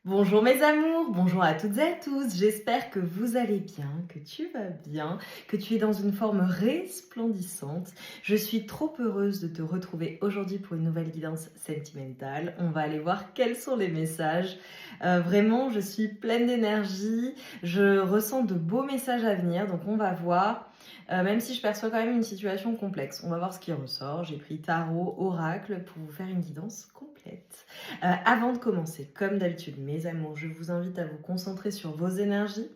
Bonjour mes amours, bonjour à toutes et à tous, j'espère que vous allez bien, que tu vas bien, que tu es dans une forme resplendissante. Je suis trop heureuse de te retrouver aujourd'hui pour une nouvelle guidance sentimentale. On va aller voir quels sont les messages. Vraiment, je suis pleine d'énergie, je ressens de beaux messages à venir, donc on va voir. Même si je perçois quand même une situation complexe. On va voir ce qui ressort. J'ai pris tarot, oracle pour vous faire une guidance complète. Avant de commencer, comme d'habitude, mes amours, je vous invite à vous concentrer sur vos énergies,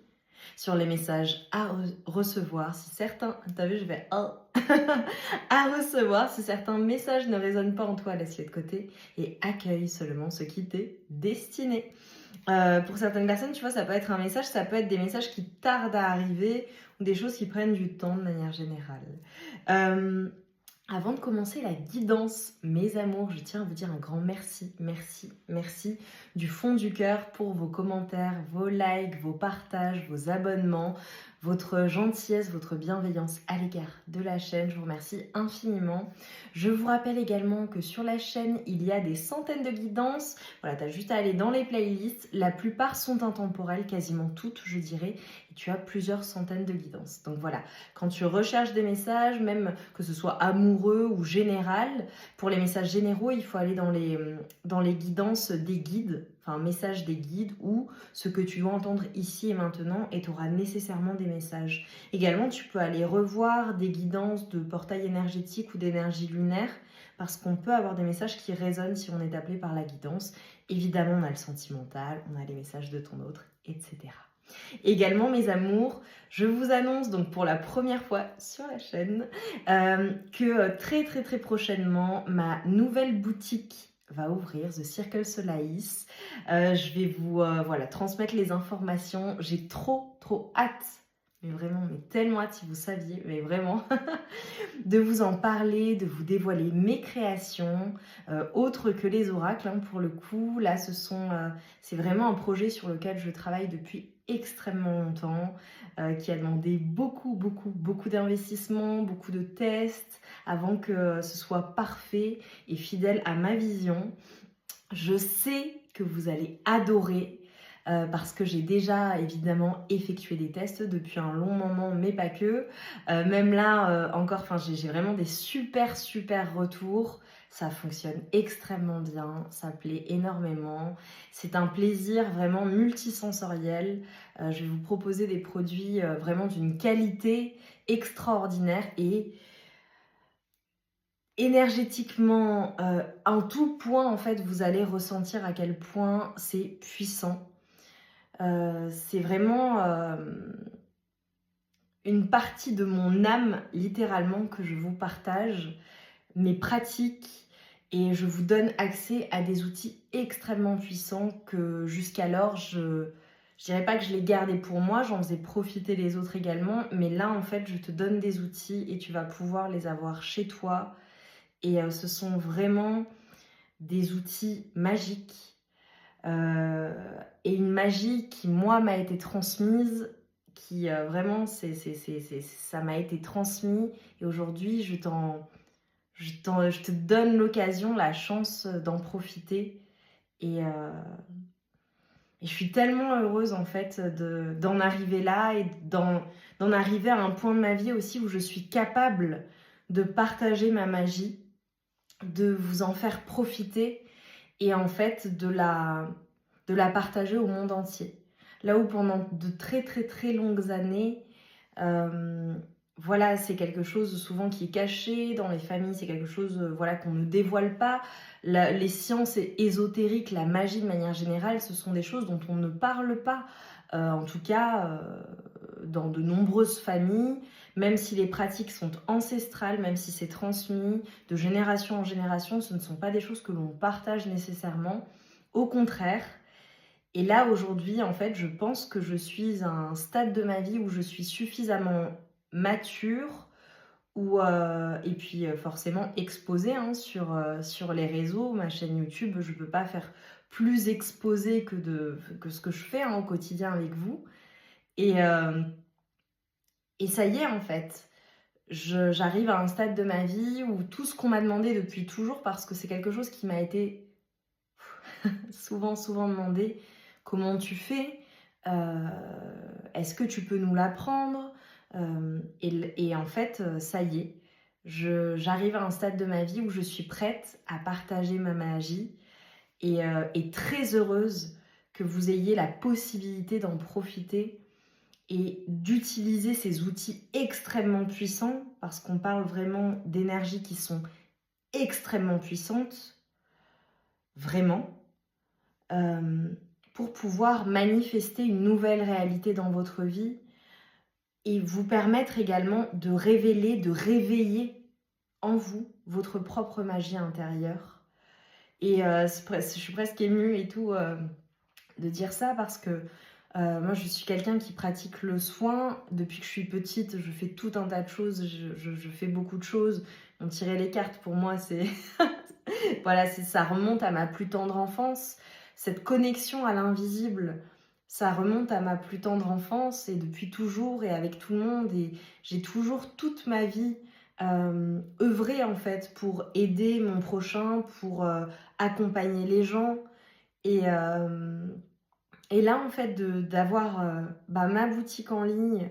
sur les messages à recevoir. Si certains, t'as vu, je vais à recevoir. Si certains messages ne résonnent pas en toi, laisse-les de côté et accueille seulement ce qui t'est destiné. Pour certaines personnes, tu vois, ça peut être un message, ça peut être des messages qui tardent à arriver ou des choses qui prennent du temps de manière générale. Euh, Avant de commencer la guidance, mes amours, je tiens à vous dire un grand merci, merci, merci du fond du cœur pour vos commentaires, vos likes, vos partages, vos abonnements, votre gentillesse, votre bienveillance à l'égard de la chaîne. Je vous remercie infiniment. Je vous rappelle également que sur la chaîne, il y a des centaines de guidances. Voilà, tu as juste à aller dans les playlists. La plupart sont intemporelles, quasiment toutes, je dirais. Et tu as plusieurs centaines de guidances. Donc voilà, quand tu recherches des messages, même que ce soit amoureux ou général, pour les messages généraux, il faut aller dans les guidances des guides, enfin messages des guides ou ce que tu dois entendre ici et maintenant et tu auras nécessairement des messages. Également, tu peux aller revoir des guidances de portail énergétique ou d'énergie lunaire parce qu'on peut avoir des messages qui résonnent si on est appelé par la guidance. Évidemment, on a le sentimental, on a les messages de ton autre, etc. Également, mes amours, je vous annonce donc pour la première fois sur la chaîne que très très très prochainement, ma nouvelle boutique va ouvrir, The Circle Solaïs. Je vais vous voilà, transmettre les informations. J'ai trop hâte, mais vraiment, mais tellement hâte si vous saviez, mais vraiment, de vous en parler, de vous dévoiler mes créations, autres que les oracles, hein, pour le coup. Là, c'est vraiment un projet sur lequel je travaille depuis extrêmement longtemps, qui a demandé beaucoup d'investissement, beaucoup de tests, avant que ce soit parfait et fidèle à ma vision. Je sais que vous allez adorer parce que j'ai déjà évidemment effectué des tests depuis un long moment, mais pas que. Même là, encore, j'ai vraiment des super retours. Ça fonctionne extrêmement bien, ça plaît énormément. C'est un plaisir vraiment multisensoriel. Je vais vous proposer des produits vraiment d'une qualité extraordinaire et énergétiquement, en tout point, en fait, vous allez ressentir à quel point c'est puissant. C'est vraiment une partie de mon âme, littéralement, que je vous partage, mes pratiques, et je vous donne accès à des outils extrêmement puissants que jusqu'alors, je dirais pas que je les gardais pour moi, j'en faisais profiter les autres également, mais là, en fait, je te donne des outils et tu vas pouvoir les avoir chez toi. Et ce sont vraiment des outils magiques euh, et une magie qui, moi, m'a été transmise, qui vraiment, ça m'a été transmis. Et aujourd'hui, je te donne l'occasion, la chance d'en profiter. Et, euh, et je suis tellement heureuse, en fait, d'en arriver là et d'en arriver à un point de ma vie aussi où je suis capable de partager ma magie, de vous en faire profiter et en fait de la partager au monde entier. Là où pendant de très longues années, euh, voilà, c'est quelque chose souvent qui est caché dans les familles, c'est quelque chose voilà, qu'on ne dévoile pas. Les sciences ésotériques, la magie de manière générale, ce sont des choses dont on ne parle pas. En tout cas, dans de nombreuses familles, même si les pratiques sont ancestrales, même si c'est transmis de génération en génération, ce ne sont pas des choses que l'on partage nécessairement. Au contraire, et là aujourd'hui, en fait, je pense que je suis à un stade de ma vie où je suis suffisamment mature et puis forcément exposée, hein, sur les réseaux, ma chaîne YouTube, je ne peux pas faire plus exposée que ce que je fais, hein, au quotidien avec vous. Et, euh, et ça y est, en fait, j'arrive à un stade de ma vie où tout ce qu'on m'a demandé depuis toujours, parce que c'est quelque chose qui m'a été souvent demandé, comment tu fais, est-ce que tu peux nous l'apprendre? Et en fait, ça y est, j'arrive à un stade de ma vie où je suis prête à partager ma magie et très heureuse que vous ayez la possibilité d'en profiter et d'utiliser ces outils extrêmement puissants, parce qu'on parle vraiment d'énergies qui sont extrêmement puissantes, vraiment, euh, pour pouvoir manifester une nouvelle réalité dans votre vie et vous permettre également de révéler, de réveiller en vous votre propre magie intérieure. Et je suis presque émue et tout de dire ça parce que moi je suis quelqu'un qui pratique le soin. Depuis que je suis petite, je fais tout un tas de choses, je fais beaucoup de choses. On tirait les cartes pour moi, c'est voilà, ça remonte à ma plus tendre enfance. Cette connexion à l'invisible, ça remonte à ma plus tendre enfance et depuis toujours et avec tout le monde. Et j'ai toujours toute ma vie œuvré en fait pour aider mon prochain, pour accompagner les gens. Et, euh, et là en fait d'avoir ma boutique en ligne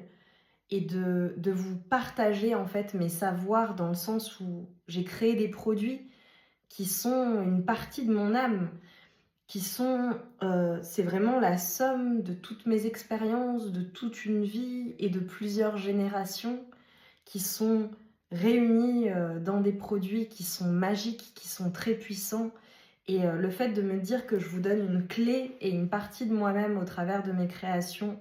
et de vous partager en fait mes savoirs dans le sens où j'ai créé des produits qui sont une partie de mon âme, c'est vraiment la somme de toutes mes expériences, de toute une vie et de plusieurs générations qui sont réunies dans des produits qui sont magiques, qui sont très puissants. Et le fait de me dire que je vous donne une clé et une partie de moi-même au travers de mes créations,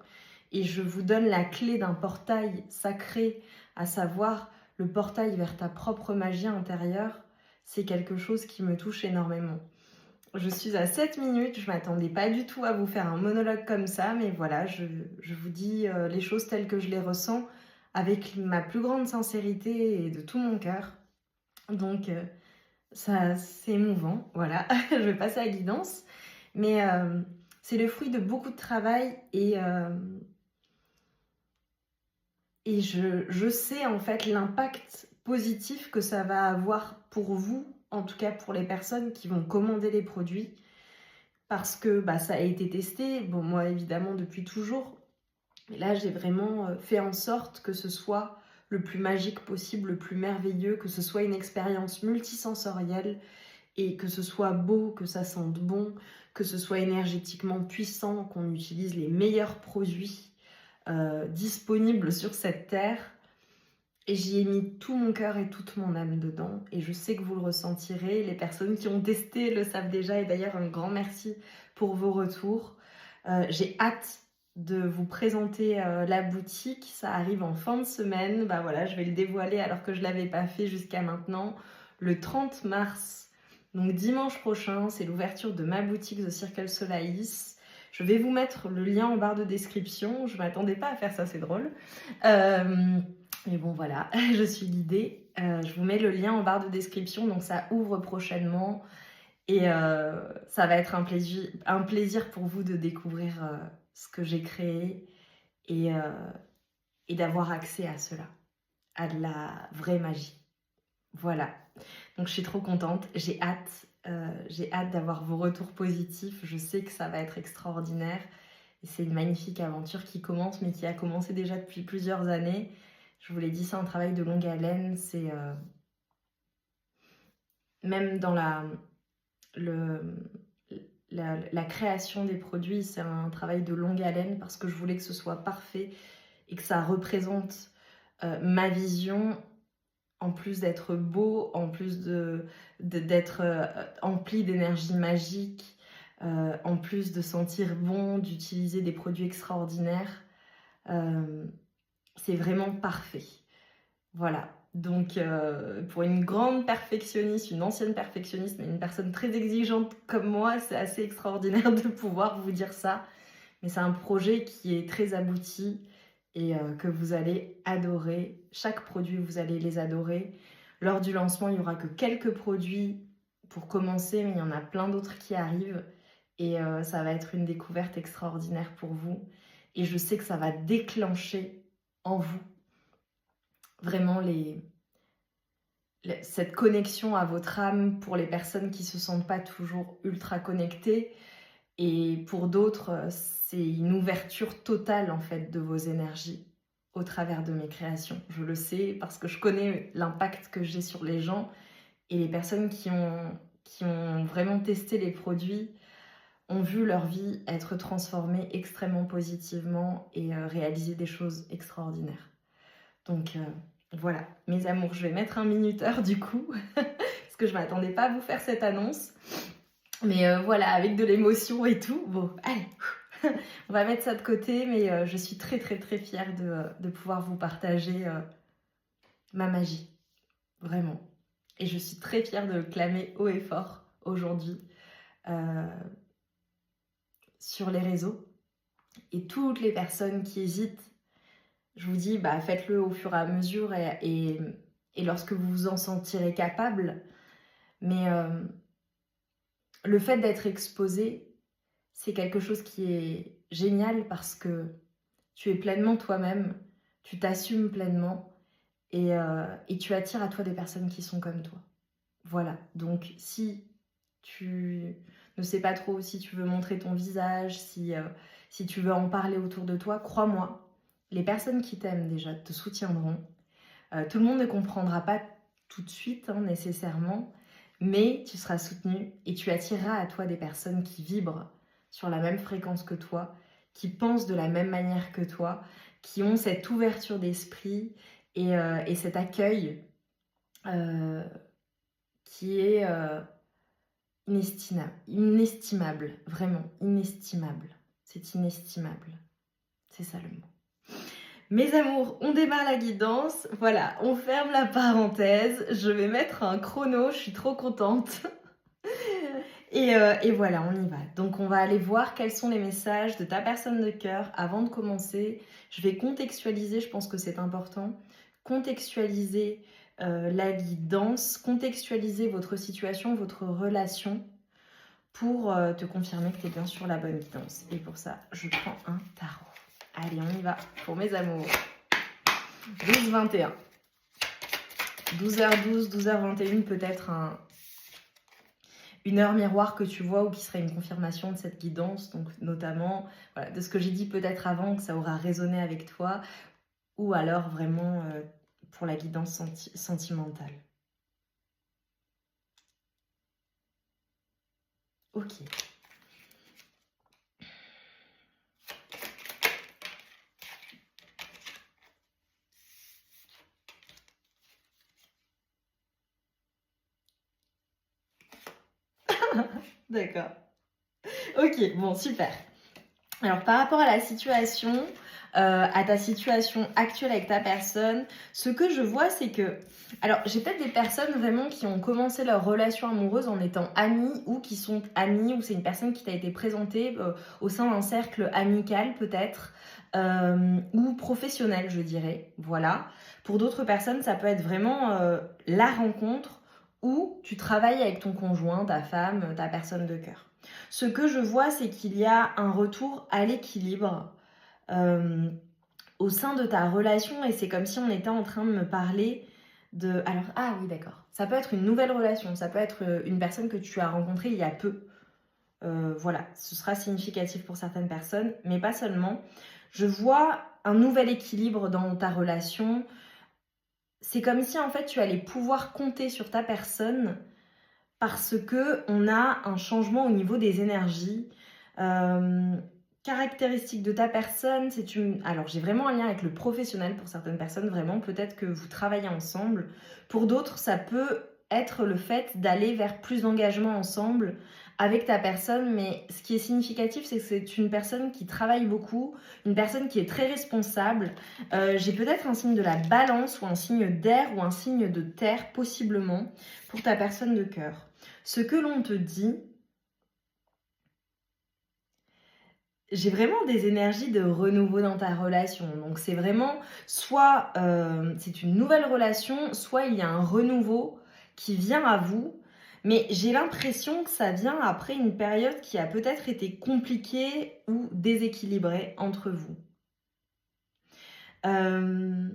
et je vous donne la clé d'un portail sacré, à savoir le portail vers ta propre magie intérieure, c'est quelque chose qui me touche énormément. Je suis à 7 minutes, je m'attendais pas du tout à vous faire un monologue comme ça, mais voilà, je vous dis les choses telles que je les ressens, avec ma plus grande sincérité et de tout mon cœur. Donc ça, c'est émouvant, voilà, je vais passer à la guidance. Mais c'est le fruit de beaucoup de travail et je sais en fait l'impact positif que ça va avoir pour vous, en tout cas pour les personnes qui vont commander les produits, parce que ça a été testé, bon moi évidemment depuis toujours, mais là j'ai vraiment fait en sorte que ce soit le plus magique possible, le plus merveilleux, que ce soit une expérience multisensorielle et que ce soit beau, que ça sente bon, que ce soit énergétiquement puissant, qu'on utilise les meilleurs produits disponibles sur cette terre. Et j'y ai mis tout mon cœur et toute mon âme dedans. Et je sais que vous le ressentirez. Les personnes qui ont testé le savent déjà. Et d'ailleurs, un grand merci pour vos retours. J'ai hâte de vous présenter la boutique. Ça arrive en fin de semaine. Voilà, je vais le dévoiler alors que je ne l'avais pas fait jusqu'à maintenant. Le 30 mars, donc dimanche prochain, c'est l'ouverture de ma boutique The Circle Solaïs. Je vais vous mettre le lien en barre de description. Je ne m'attendais pas à faire ça, c'est drôle. Mais bon voilà, je suis guidée. Je vous mets le lien en barre de description, donc ça ouvre prochainement. Et ça va être un plaisir pour vous de découvrir ce que j'ai créé et, euh, et d'avoir accès à cela, à de la vraie magie. Voilà, donc je suis trop contente, j'ai hâte d'avoir vos retours positifs. Je sais que ça va être extraordinaire. Et c'est une magnifique aventure qui commence, mais qui a commencé déjà depuis plusieurs années. Je vous l'ai dit, c'est un travail de longue haleine. C'est même dans la création des produits, c'est un travail de longue haleine parce que je voulais que ce soit parfait et que ça représente ma vision, en plus d'être beau, en plus d'être empli d'énergie magique, en plus de sentir bon, d'utiliser des produits extraordinaires. C'est vraiment parfait. Voilà. Donc, pour une grande perfectionniste, une ancienne perfectionniste, mais une personne très exigeante comme moi, c'est assez extraordinaire de pouvoir vous dire ça. Mais c'est un projet qui est très abouti et que vous allez adorer. Chaque produit, vous allez les adorer. Lors du lancement, il n'y aura que quelques produits pour commencer, mais il y en a plein d'autres qui arrivent. Et ça va être une découverte extraordinaire pour vous. Et je sais que ça va déclencher en vous vraiment cette connexion à votre âme pour les personnes qui ne se sentent pas toujours ultra connectées. Et pour d'autres, c'est une ouverture totale en fait de vos énergies au travers de mes créations. Je le sais parce que je connais l'impact que j'ai sur les gens et les personnes qui ont vraiment testé les produits ont vu leur vie être transformée extrêmement positivement et réaliser des choses extraordinaires. Donc voilà, mes amours, je vais mettre un minuteur du coup, parce que je ne m'attendais pas à vous faire cette annonce. Mais voilà, avec de l'émotion et tout. Bon, allez, on va mettre ça de côté, mais je suis très très très fière de pouvoir vous partager ma magie, vraiment. Et je suis très fière de le clamer haut et fort aujourd'hui sur les réseaux. Et toutes les personnes qui hésitent, je vous dis, bah, faites-le au fur et à mesure et lorsque vous vous en sentirez capable. Mais le fait d'être exposé, c'est quelque chose qui est génial parce que tu es pleinement toi-même, tu t'assumes pleinement et tu attires à toi des personnes qui sont comme toi. Voilà, donc si tu ne sais pas trop si tu veux montrer ton visage, si tu veux en parler autour de toi, crois-moi, les personnes qui t'aiment déjà te soutiendront. Tout le monde ne comprendra pas tout de suite nécessairement, mais tu seras soutenu et tu attireras à toi des personnes qui vibrent sur la même fréquence que toi, qui pensent de la même manière que toi, qui ont cette ouverture d'esprit et cet accueil qui est inestimable, vraiment inestimable. C'est inestimable, c'est ça le mot. Mes amours, on démarre la guidance. Voilà, on ferme la parenthèse. Je vais mettre un chrono, je suis trop contente. Et voilà, on y va. Donc on va aller voir quels sont les messages de ta personne de cœur avant de commencer. Je vais contextualiser, je pense que c'est important. Contextualiser la guidance, contextualiser votre situation, votre relation pour te confirmer que tu es bien sur la bonne guidance. Et pour ça, je prends un tarot. Allez, on y va pour mes amours. 12h21. 12h12, 12h21, peut-être une heure miroir que tu vois ou qui serait une confirmation de cette guidance. Donc notamment, voilà, de ce que j'ai dit peut-être avant, que ça aura résonné avec toi. Ou alors vraiment pour la guidance sentimentale. Ok. D'accord. Ok, bon, super. Alors, par rapport à la situation, à ta situation actuelle avec ta personne, ce que je vois, c'est que... Alors, j'ai peut-être des personnes vraiment qui ont commencé leur relation amoureuse en étant amies ou qui sont amies ou c'est une personne qui t'a été présentée au sein d'un cercle amical peut-être ou professionnel, je dirais. Voilà. Pour d'autres personnes, ça peut être vraiment la rencontre où tu travailles avec ton conjoint, ta femme, ta personne de cœur. Ce que je vois, c'est qu'il y a un retour à l'équilibre au sein de ta relation et c'est comme si on était en train de me parler de... Alors, ah oui, d'accord. Ça peut être une nouvelle relation, ça peut être une personne que tu as rencontrée il y a peu. Voilà, ce sera significatif pour certaines personnes, mais pas seulement. Je vois un nouvel équilibre dans ta relation. C'est comme si en fait tu allais pouvoir compter sur ta personne parce que on a un changement au niveau des énergies. Caractéristique de ta personne, c'est une... Alors, j'ai vraiment un lien avec le professionnel pour certaines personnes, vraiment. Peut-être que vous travaillez ensemble. Pour d'autres, ça peut être le fait d'aller vers plus d'engagement ensemble avec ta personne. Mais ce qui est significatif, c'est que c'est une personne qui travaille beaucoup, une personne qui est très responsable. J'ai peut-être un signe de la balance ou un signe d'air ou un signe de terre, possiblement, pour ta personne de cœur. Ce que l'on te dit, j'ai vraiment des énergies de renouveau dans ta relation. Donc c'est vraiment, soit c'est une nouvelle relation, soit il y a un renouveau qui vient à vous. Mais j'ai l'impression que ça vient après une période qui a peut-être été compliquée ou déséquilibrée entre vous. Je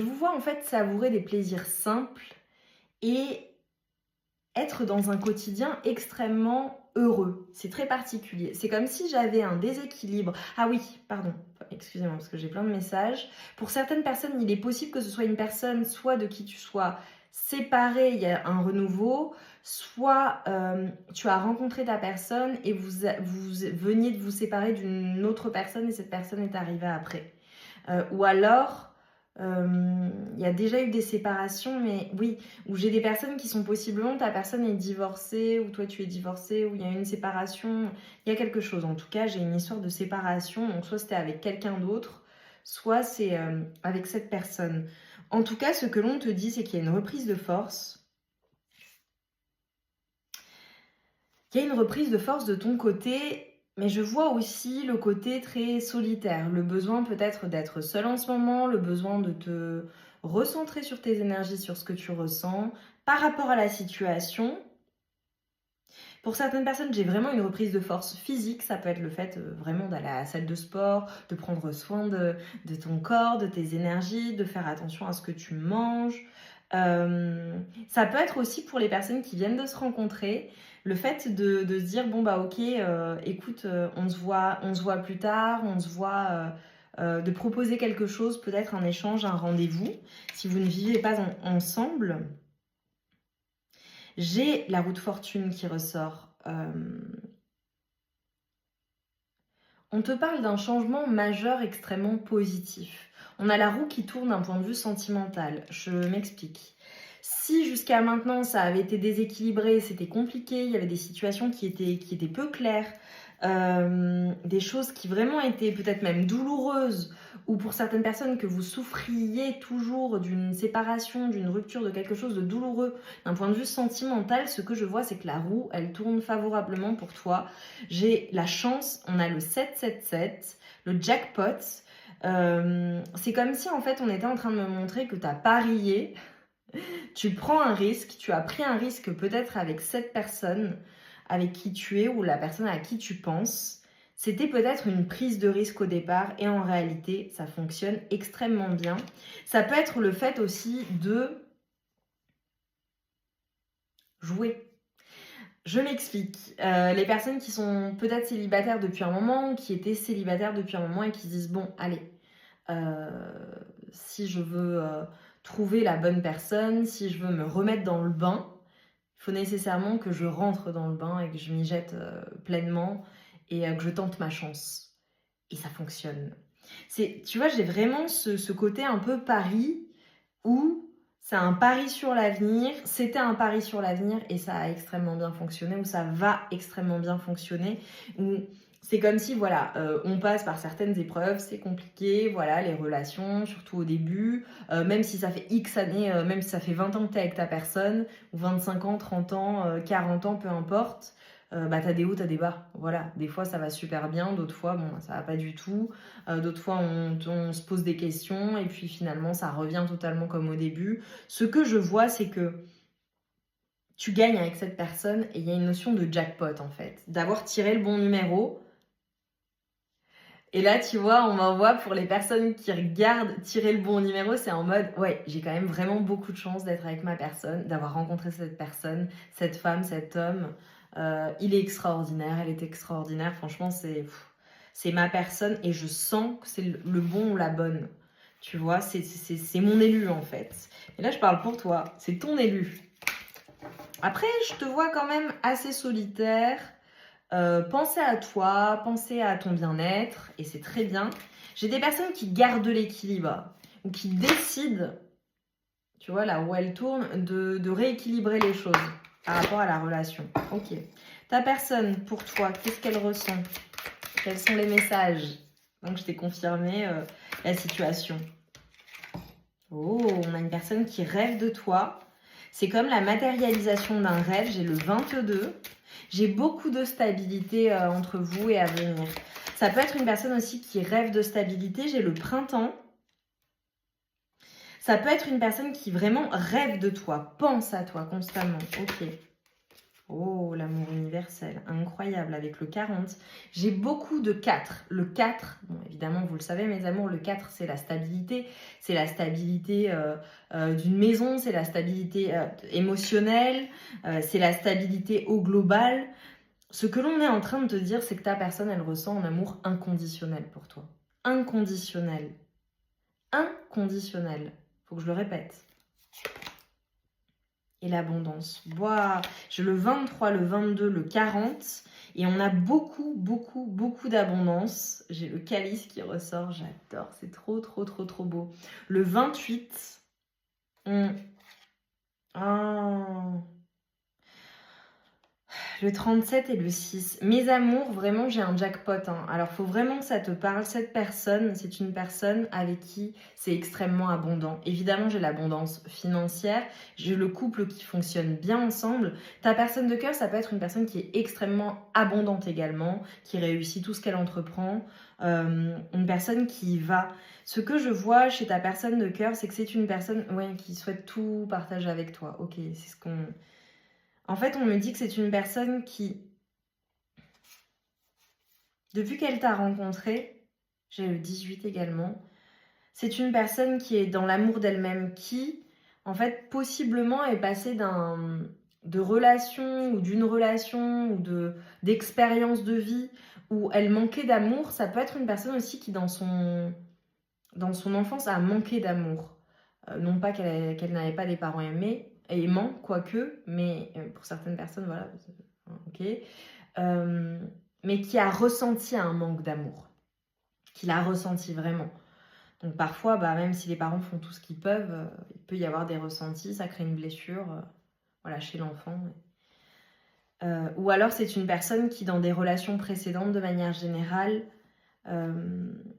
vous vois en fait savourer des plaisirs simples et être dans un quotidien extrêmement heureux. C'est très particulier. C'est comme si j'avais un déséquilibre. Ah oui, pardon, excusez-moi parce que j'ai plein de messages. Pour certaines personnes, il est possible que ce soit une personne soit de qui tu sois séparé, il y a un renouveau, soit tu as rencontré ta personne et vous veniez de vous séparer d'une autre personne et cette personne est arrivée après. Ou alors, il y a déjà eu des séparations, mais oui, où j'ai des personnes qui sont possiblement, ta personne est divorcée, ou toi tu es divorcé, ou il y a une séparation, il y a quelque chose. En tout cas, j'ai une histoire de séparation, donc soit c'était avec quelqu'un d'autre, soit c'est avec cette personne. En tout cas, ce que l'on te dit, c'est qu'il y a une reprise de force. Il y a une reprise de force de ton côté. Mais je vois aussi le côté très solitaire, le besoin peut-être d'être seul en ce moment, le besoin de te recentrer sur tes énergies, sur ce que tu ressens par rapport à la situation. Pour certaines personnes, j'ai vraiment une reprise de force physique. Ça peut être le fait vraiment d'aller à la salle de sport, de prendre soin de ton corps, de tes énergies, de faire attention à ce que tu manges. Ça peut être aussi pour les personnes qui viennent de se rencontrer, le fait de se dire bon bah ok, écoute, on se voit plus tard, on se voit, de proposer quelque chose, peut-être un échange, un rendez-vous, si vous ne vivez pas ensemble. J'ai la roue de fortune qui ressort. On te parle d'un changement majeur extrêmement positif. On a la roue qui tourne d'un point de vue sentimental. Je m'explique. Si jusqu'à maintenant ça avait été déséquilibré, c'était compliqué, il y avait des situations qui étaient peu claires, des choses qui vraiment étaient peut-être même douloureuses, ou pour certaines personnes que vous souffriez toujours d'une séparation, d'une rupture, de quelque chose de douloureux, d'un point de vue sentimental, ce que je vois c'est que la roue, elle tourne favorablement pour toi. J'ai la chance, on a le 777, le jackpot. C'est comme si en fait on était en train de me montrer que tu as parié, tu prends un risque, tu as pris un risque peut-être avec cette personne avec qui tu es ou la personne à qui tu penses. C'était peut-être une prise de risque au départ et en réalité, ça fonctionne extrêmement bien. Ça peut être le fait aussi de jouer. Je m'explique. Les personnes qui sont peut-être célibataires depuis un moment, qui étaient célibataires depuis un moment et qui se disent bon, allez, si je veux trouver la bonne personne, si je veux me remettre dans le bain, il faut nécessairement que je rentre dans le bain et que je m'y jette pleinement et que je tente ma chance. Et ça fonctionne. Tu vois, j'ai vraiment ce côté un peu pari où c'est un pari sur l'avenir, c'était un pari sur l'avenir et ça a extrêmement bien fonctionné, ou ça va extrêmement bien fonctionner, où c'est comme si, voilà, on passe par certaines épreuves, c'est compliqué, voilà, les relations, surtout au début, même si ça fait X années, même si ça fait 20 ans que tu es avec ta personne, ou 25 ans, 30 ans, 40 ans, peu importe, bah t'as des hauts, t'as des bas, voilà. Des fois ça va super bien, d'autres fois, bon, ça va pas du tout, d'autres fois on se pose des questions, et puis finalement ça revient totalement comme au début. Ce que je vois, c'est que tu gagnes avec cette personne, et il y a une notion de jackpot en fait, d'avoir tiré le bon numéro. Et là, tu vois, on m'envoie pour les personnes qui regardent tirer le bon numéro, c'est en mode, ouais, j'ai quand même vraiment beaucoup de chance d'être avec ma personne, d'avoir rencontré cette personne, cette femme, cet homme. Il est extraordinaire, elle est extraordinaire. Franchement, c'est ma personne et je sens que c'est le bon ou la bonne. Tu vois, c'est mon élu en fait. Et là, je parle pour toi, c'est ton élu. Après, je te vois quand même assez solitaire. Pensez à toi, pensez à ton bien-être, et c'est très bien. J'ai des personnes qui gardent l'équilibre, ou qui décident, tu vois, là où elle tourne, de rééquilibrer les choses par rapport à la relation. Ok. Ta personne, pour toi, qu'est-ce qu'elle ressent? Quels sont les messages? Donc, je t'ai confirmé la situation. Oh, on a une personne qui rêve de toi. C'est comme la matérialisation d'un rêve. J'ai le 22. J'ai beaucoup de stabilité entre vous et à venir. Ça peut être une personne aussi qui rêve de stabilité. J'ai le printemps. Ça peut être une personne qui vraiment rêve de toi, pense à toi constamment. Ok. Oh, l'amour universel, incroyable avec le 40. J'ai beaucoup de 4. Le 4, bon, évidemment, vous le savez, mes amours, le 4, c'est la stabilité. C'est la stabilité d'une maison, c'est la stabilité émotionnelle, c'est la stabilité au global. Ce que l'on est en train de te dire, c'est que ta personne, elle ressent un amour inconditionnel pour toi. Inconditionnel. Inconditionnel. Faut que je le répète. Et l'abondance. Waouh, j'ai le 23, le 22, le 40. Et on a beaucoup, beaucoup, beaucoup d'abondance. J'ai le calice qui ressort. J'adore. C'est trop, trop, trop, trop beau. Le 28. Oh. Le 37 et le 6. Mes amours, vraiment, j'ai un jackpot. Hein. Alors, il faut vraiment que ça te parle. Cette personne, c'est une personne avec qui c'est extrêmement abondant. Évidemment, j'ai l'abondance financière. J'ai le couple qui fonctionne bien ensemble. Ta personne de cœur, ça peut être une personne qui est extrêmement abondante également, qui réussit tout ce qu'elle entreprend. Une personne qui va... Ce que je vois chez ta personne de cœur, c'est que c'est une personne qui souhaite tout partager avec toi. Ok, c'est ce qu'on... En fait, on me dit que c'est une personne qui, depuis qu'elle t'a rencontré, j'ai le 18 également, c'est une personne qui est dans l'amour d'elle-même, qui, en fait, possiblement est passée de relation ou d'une relation ou d'expérience de vie où elle manquait d'amour. Ça peut être une personne aussi qui, dans son enfance, a manqué d'amour. Non pas qu'elle n'avait pas des parents aimants, quoique, mais pour certaines personnes, voilà, ok. Mais qui a ressenti un manque d'amour, qui l'a ressenti vraiment. Donc parfois, même si les parents font tout ce qu'ils peuvent, il peut y avoir des ressentis, ça crée une blessure voilà, chez l'enfant. Ou alors c'est une personne qui, dans des relations précédentes, de manière générale,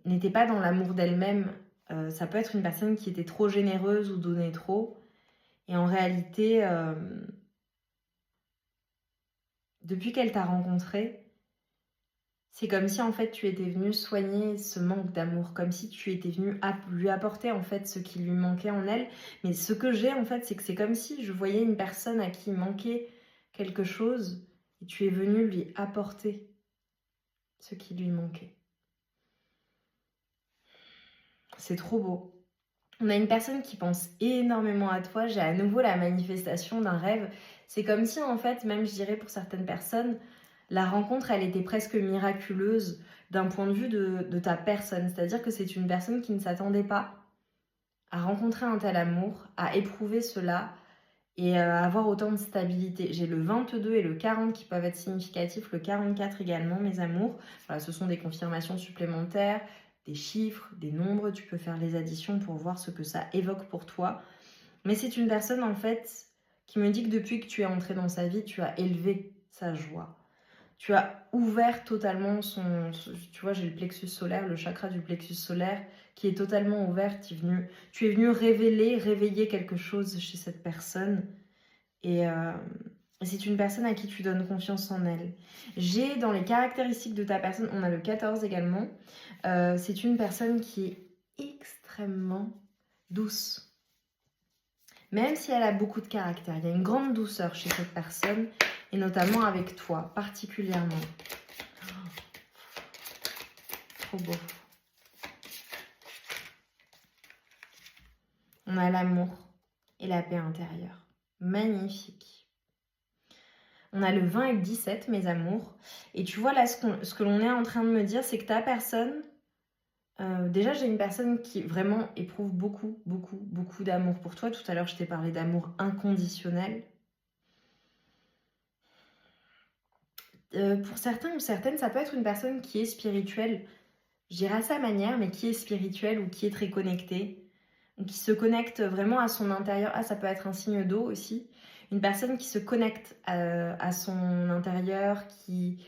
n'était pas dans l'amour d'elle-même. Ça peut être une personne qui était trop généreuse ou donnait trop. Et en réalité, depuis qu'elle t'a rencontré, c'est comme si en fait tu étais venu soigner ce manque d'amour, comme si tu étais venu lui apporter en fait ce qui lui manquait en elle. Mais ce que j'ai en fait, c'est que c'est comme si je voyais une personne à qui manquait quelque chose et tu es venu lui apporter ce qui lui manquait. C'est trop beau. On a une personne qui pense énormément à toi. J'ai à nouveau la manifestation d'un rêve. C'est comme si en fait, même je dirais pour certaines personnes, la rencontre, elle était presque miraculeuse d'un point de vue de ta personne. C'est-à-dire que c'est une personne qui ne s'attendait pas à rencontrer un tel amour, à éprouver cela et à avoir autant de stabilité. J'ai le 22 et le 40 qui peuvent être significatifs, le 44 également, mes amours. Voilà, ce sont des confirmations supplémentaires, des chiffres, des nombres. Tu peux faire les additions pour voir ce que ça évoque pour toi. Mais c'est une personne en fait qui me dit que depuis que tu es entré dans sa vie, tu as élevé sa joie. Tu as ouvert totalement tu vois, j'ai le plexus solaire, le chakra du plexus solaire qui est totalement ouvert. Tu es venu réveiller quelque chose chez cette personne. Et c'est une personne à qui tu donnes confiance en elle. J'ai dans les caractéristiques de ta personne, on a le 14 également. C'est une personne qui est extrêmement douce. Même si elle a beaucoup de caractère, il y a une grande douceur chez cette personne, et notamment avec toi, particulièrement. Trop beau. On a l'amour et la paix intérieure. Magnifique. On a le 20 et le 17, mes amours. Et tu vois là, ce que l'on est en train de me dire, c'est que ta personne... déjà, j'ai une personne qui vraiment éprouve beaucoup, beaucoup, beaucoup d'amour pour toi. Tout à l'heure, je t'ai parlé d'amour inconditionnel. Pour certains ou certaines, ça peut être une personne qui est spirituelle, je dirais à sa manière, mais qui est spirituelle ou qui est très connectée, ou qui se connecte vraiment à son intérieur. Ah, ça peut être un signe d'eau aussi. Une personne qui se connecte à son intérieur, qui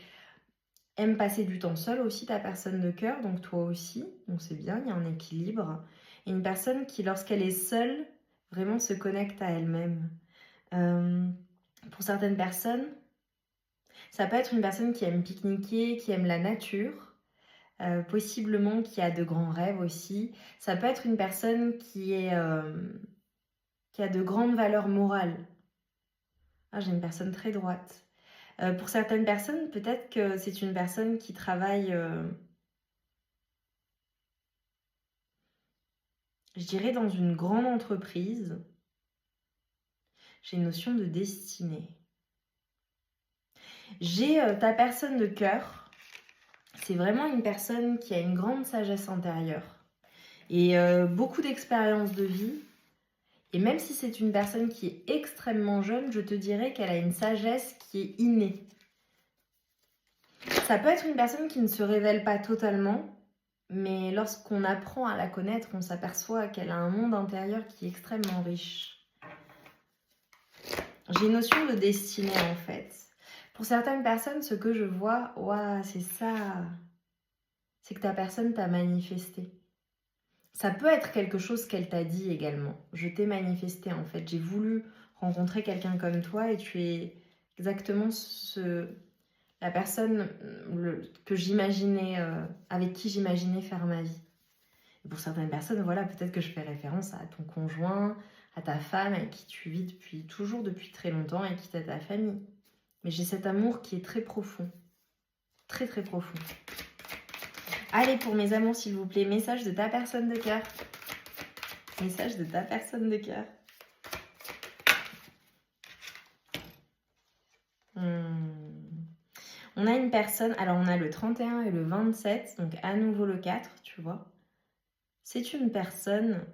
aime passer du temps seule aussi, ta personne de cœur, donc toi aussi. Donc c'est bien, il y a un équilibre. Et une personne qui, lorsqu'elle est seule, vraiment se connecte à elle-même. Pour certaines personnes, ça peut être une personne qui aime pique-niquer, qui aime la nature, possiblement qui a de grands rêves aussi. Ça peut être une personne qui a de grandes valeurs morales. Ah, j'ai une personne très droite. Pour certaines personnes, peut-être que c'est une personne qui travaille, je dirais, dans une grande entreprise. J'ai une notion de destinée. J'ai ta personne de cœur. C'est vraiment une personne qui a une grande sagesse intérieure et beaucoup d'expérience de vie. Et même si c'est une personne qui est extrêmement jeune, je te dirais qu'elle a une sagesse qui est innée. Ça peut être une personne qui ne se révèle pas totalement, mais lorsqu'on apprend à la connaître, on s'aperçoit qu'elle a un monde intérieur qui est extrêmement riche. J'ai une notion de destinée en fait. Pour certaines personnes, ce que je vois, ouah, c'est ça. C'est que ta personne t'a manifesté. Ça peut être quelque chose qu'elle t'a dit également. Je t'ai manifesté en fait. J'ai voulu rencontrer quelqu'un comme toi et tu es exactement la personne que j'imaginais, avec qui j'imaginais faire ma vie. Et pour certaines personnes, voilà, peut-être que je fais référence à ton conjoint, à ta femme avec qui tu vis depuis très longtemps et qui t'est ta famille. Mais j'ai cet amour qui est très profond. Très très profond. Allez, pour mes amours, s'il vous plaît, message de ta personne de cœur. Message de ta personne de cœur. On a une personne, alors on a le 31 et le 27, donc à nouveau le 4, tu vois. C'est une personne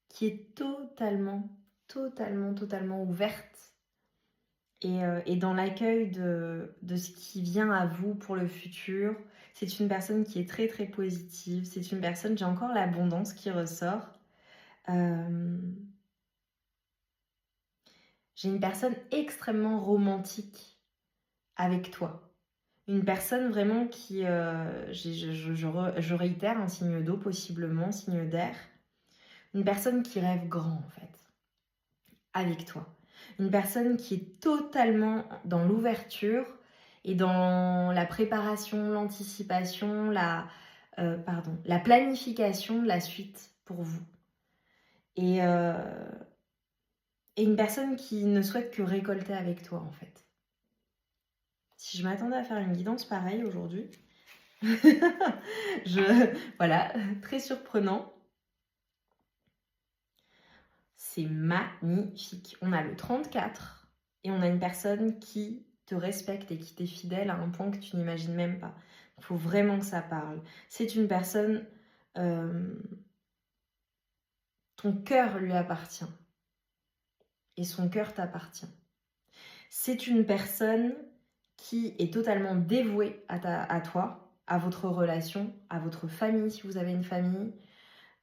qui est totalement ouverte et dans l'accueil de ce qui vient à vous pour le futur. C'est une personne qui est très très positive. C'est une personne, j'ai encore l'abondance qui ressort. J'ai une personne extrêmement romantique avec toi. Une personne vraiment qui, je réitère, un signe d'eau possiblement, signe d'air. Une personne qui rêve grand en fait, avec toi. Une personne qui est totalement dans l'ouverture et dans la préparation, l'anticipation, la planification de la suite pour vous. Et une personne qui ne souhaite que récolter avec toi en fait. Si je m'attendais à faire une guidance pareille aujourd'hui, voilà, très surprenant. C'est magnifique. On a le 34 et on a une personne qui te respecte et qui t'est fidèle à un point que tu n'imagines même pas. Il faut vraiment que ça parle. C'est une personne, ton cœur lui appartient et son cœur t'appartient. C'est une personne qui est totalement dévouée à toi, à votre relation, à votre famille si vous avez une famille,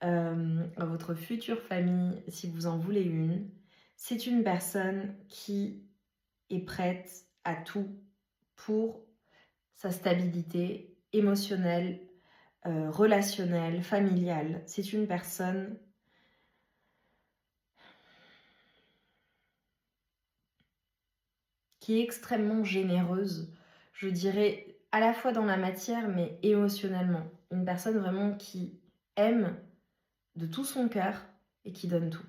à votre future famille si vous en voulez une. C'est une personne qui est prête à tout pour sa stabilité émotionnelle, relationnelle, familiale. C'est une personne qui est extrêmement généreuse, je dirais à la fois dans la matière mais émotionnellement. Une personne vraiment qui aime de tout son cœur et qui donne tout.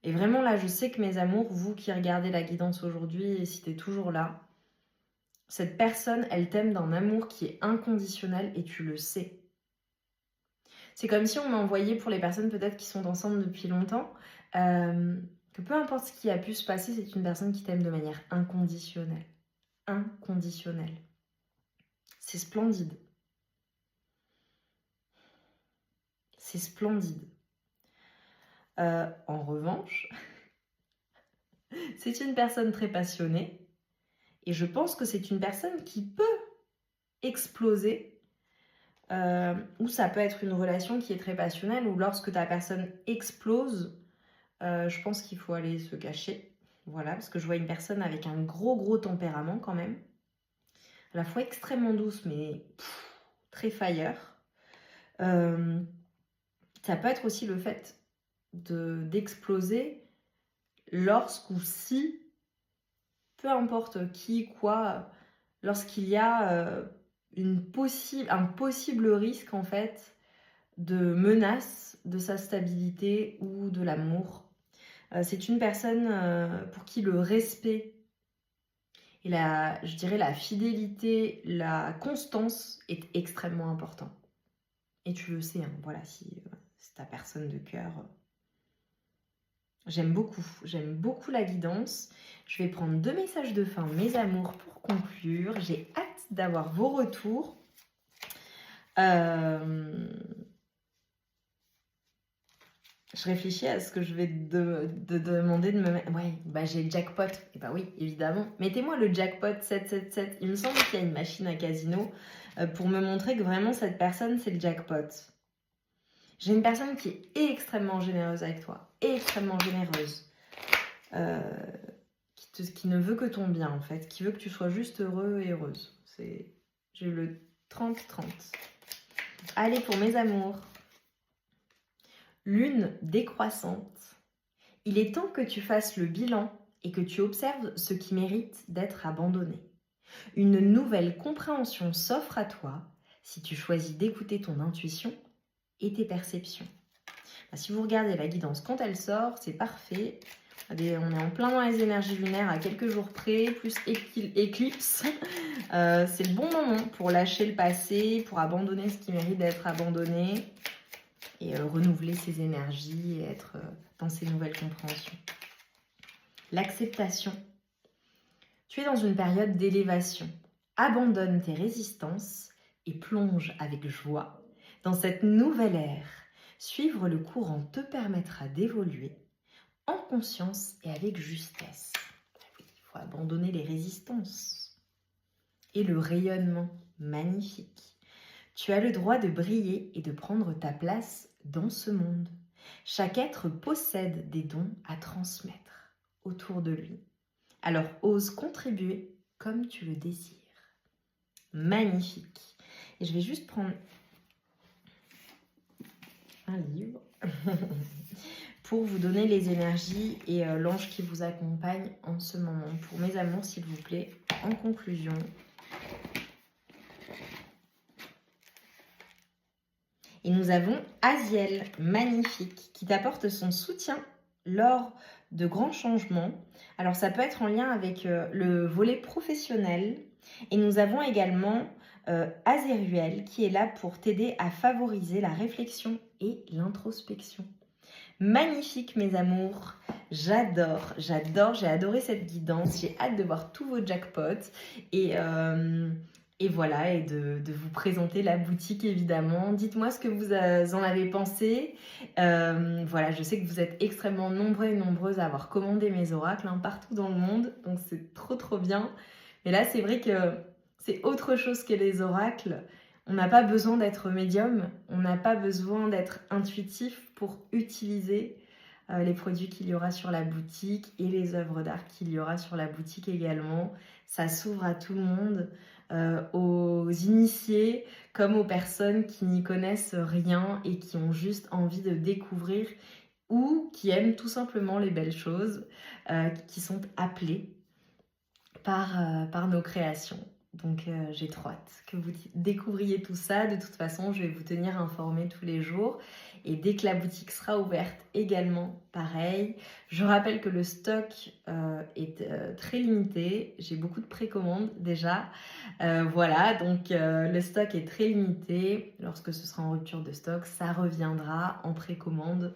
Et vraiment là, je sais que mes amours, vous qui regardez la guidance aujourd'hui et si t'es toujours là, cette personne, elle t'aime d'un amour qui est inconditionnel et tu le sais. C'est comme si on m'envoyait pour les personnes peut-être qui sont ensemble depuis longtemps, que peu importe ce qui a pu se passer, c'est une personne qui t'aime de manière inconditionnelle. Inconditionnelle. C'est splendide. C'est splendide. En revanche, c'est une personne très passionnée et je pense que c'est une personne qui peut exploser ou ça peut être une relation qui est très passionnelle ou lorsque ta personne explose, je pense qu'il faut aller se cacher. Voilà, parce que je vois une personne avec un gros tempérament quand même. À la fois extrêmement douce, mais très fire. Ça peut être aussi le fait d'exploser lorsque ou si, peu importe qui, quoi, lorsqu'il y a un possible risque en fait de menace de sa stabilité ou de l'amour. C'est une personne pour qui le respect et je dirais la fidélité, la constance est extrêmement important. Et tu le sais, hein, voilà, si c'est ta personne de cœur. J'aime beaucoup la guidance. Je vais prendre 2 messages de fin, mes amours, pour conclure. J'ai hâte d'avoir vos retours. Je réfléchis à ce que je vais de demander de me mettre. Ouais, bah j'ai le jackpot. Et bah oui, évidemment. Mettez-moi le jackpot 777. Il me semble qu'il y a une machine à casino pour me montrer que vraiment cette personne, c'est le jackpot. J'ai une personne qui est extrêmement généreuse avec toi. Extrêmement généreuse. Qui ne veut que ton bien, en fait. Qui veut que tu sois juste heureux et heureuse. J'ai eu le 30-30. Allez, pour mes amours. Lune décroissante. Il est temps que tu fasses le bilan et que tu observes ce qui mérite d'être abandonné. Une nouvelle compréhension s'offre à toi si tu choisis d'écouter ton intuition et tes perceptions. Si vous regardez la guidance quand elle sort, c'est parfait. On est en plein dans les énergies lunaires à quelques jours près, plus éclipse. C'est le bon moment pour lâcher le passé, pour abandonner ce qui mérite d'être abandonné et renouveler ses énergies et être dans ces nouvelles compréhensions. L'acceptation. Tu es dans une période d'élévation. Abandonne tes résistances et plonge avec joie dans cette nouvelle ère. Suivre le courant te permettra d'évoluer en conscience et avec justesse. Oui, il faut abandonner les résistances. Et le rayonnement magnifique. Tu as le droit de briller et de prendre ta place dans ce monde. Chaque être possède des dons à transmettre autour de lui. Alors ose contribuer comme tu le désires. Magnifique. Et je vais juste prendre un livre pour vous donner les énergies et l'ange qui vous accompagne en ce moment. Pour mes amours, s'il vous plaît, en conclusion. Et nous avons Aziel, magnifique, qui t'apporte son soutien lors de grands changements. Alors ça peut être en lien avec le volet professionnel. Et nous avons également Azéruel qui est là pour t'aider à favoriser la réflexion et l'introspection. Magnifique mes amours, j'adore, j'ai adoré cette guidance, j'ai hâte de voir tous vos jackpots et voilà, et de vous présenter la boutique évidemment. Dites-moi ce que vous en avez pensé. Voilà, je sais que vous êtes extrêmement nombreux et nombreuses à avoir commandé mes oracles partout dans le monde, donc c'est trop bien. Mais là, c'est vrai que c'est autre chose que les oracles. On n'a pas besoin d'être médium, on n'a pas besoin d'être intuitif pour utiliser les produits qu'il y aura sur la boutique et les œuvres d'art qu'il y aura sur la boutique également. Ça s'ouvre à tout le monde, aux initiés comme aux personnes qui n'y connaissent rien et qui ont juste envie de découvrir ou qui aiment tout simplement les belles choses qui sont appelées par nos créations. Donc j'ai trop hâte que vous découvriez tout ça. De toute façon, je vais vous tenir informés tous les jours. Et dès que la boutique sera ouverte, également pareil. Je rappelle que le stock est très limité. J'ai beaucoup de précommandes déjà. Voilà, donc le stock est très limité. Lorsque ce sera en rupture de stock, ça reviendra en précommande.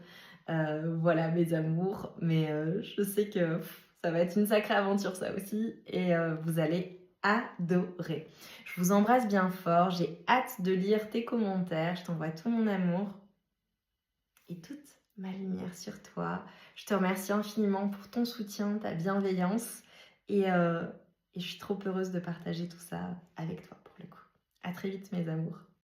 Voilà mes amours. Mais je sais que ça va être une sacrée aventure ça aussi. Et vous allez adorer. Je vous embrasse bien fort. J'ai hâte de lire tes commentaires. Je t'envoie tout mon amour et toute ma lumière sur toi. Je te remercie infiniment pour ton soutien, ta bienveillance et je suis trop heureuse de partager tout ça avec toi pour le coup. À très vite mes amours.